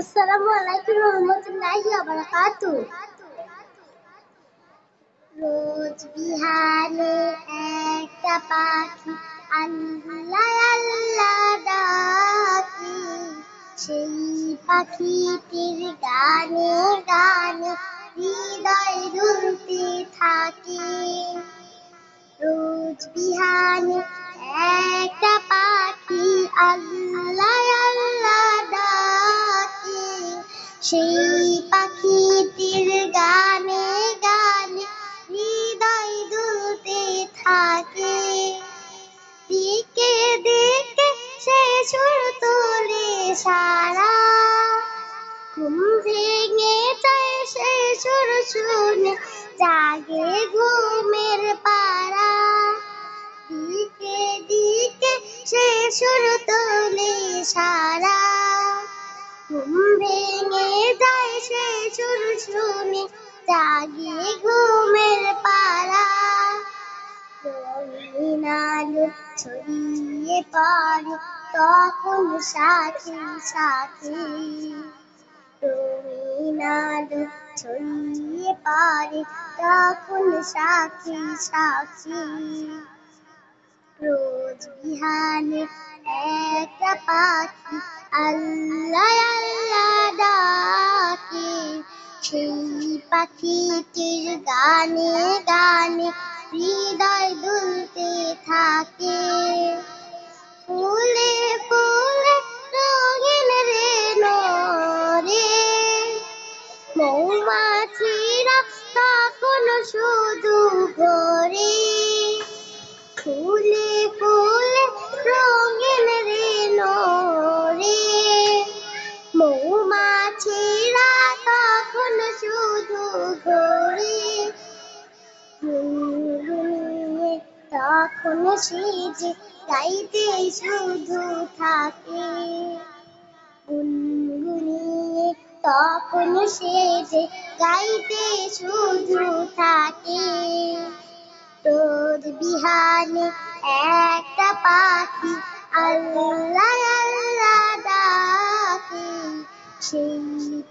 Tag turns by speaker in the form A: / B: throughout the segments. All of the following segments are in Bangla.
A: আসসালামু আলাইকুম রহমতুল্লাহি ওয়া বারাকাতুহু। রোজ বিহানে একটা পাখি আল্লাহ আল্লাহ ডাকে, সেই পাখিটির গানে গানে হৃদয় দুলতে থাকে। রোজ বিহানে একটা পাখি আল্লাহ আল্লাহ ডাকে, সেই পাখিটির গানে গানে হৃদয় দুলতে থাকে। দিকে দিকে সে সুর তোলে সারা, ঘুম ভেঙে যায় সে সুর শুনে, জাগে ঘুমের পাড়া। দিকে দিকে সে সুর তোলে সারা, ঘুম ভেঙে যায় সে সুর শুনে, জাগে ঘুমের পাড়া। রঙিন আলো ছড়িয়ে পড়ে তখন সাথে সাথে, রঙিন আলো ছড়িয়ে পড়ে তখন সাথে সাথে। রোজ বিহানে একটা পাখি আল্লাহ আল্লাহ ডাকে, সেই পাখিটির গানে গানে হৃদয় দুলতে থাকে। ফুলে ফুলে রঙিন রেণু রে, মৌমাছিরা তখন শুধু ঘোরে। ফুলে ফুলে রঙিন রেণু রে, মৌমাছিরা তখন শুধু ঘোরে। গুনগুনিয়ে তখন সে যে গাইতে শুধু থাকে, গুনগুনিয়ে তখন সে যে গাইতে শুধু থাকে। রোজ বিহানে একটা পাখি আল্লাহ আল্লাহ ডাকে, সেই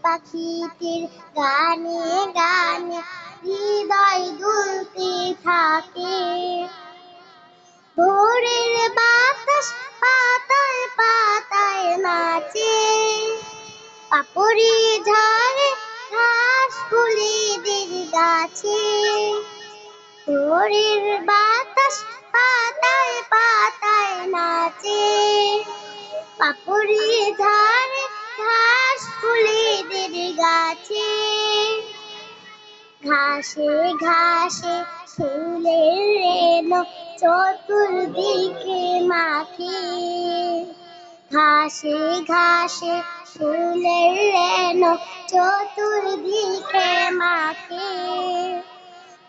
A: পাখিটির গানে গানে হৃদয় দুলতে থাকে। ভোরের বাতাস পাতায় পাতায় নাচে, পাপড়ি ঝরে ঘাসফুলেদের গাছে। ভোরের বাতাস পাতায় পাতায় নাচে, পাপড়ি ঝরে ঘাসফুলেদের গাছে। ঘাসে ঘাসে ফুলের রেণু চতুর্দিকে মাখে, ঘাসে ঘাসে ফুলের রেণু চতুর্দিকে মাখে।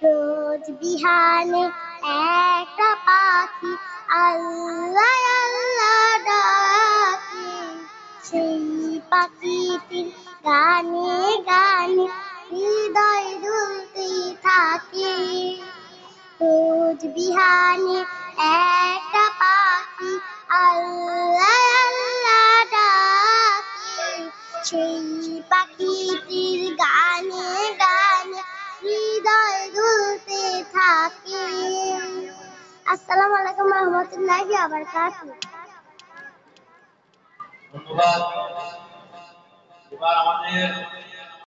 A: রোজ বিহানে একটা পাখি আল্লাহ আল্লাহ ডাকে, সেই পাখিটির গানে গানে হৃদয় দুলতে থাকে। রোজ বিহানে একটা পাখি আল্লাহ আল্লাহ ডাকে, সেই পাখিটির গানে গানে হৃদয় দুলতে থাকে। আসসালামু আলাইকুম রহমতুল্লাহি ওয়া বারাকাতুহু।
B: ধন্যবাদ। এবার আমাদের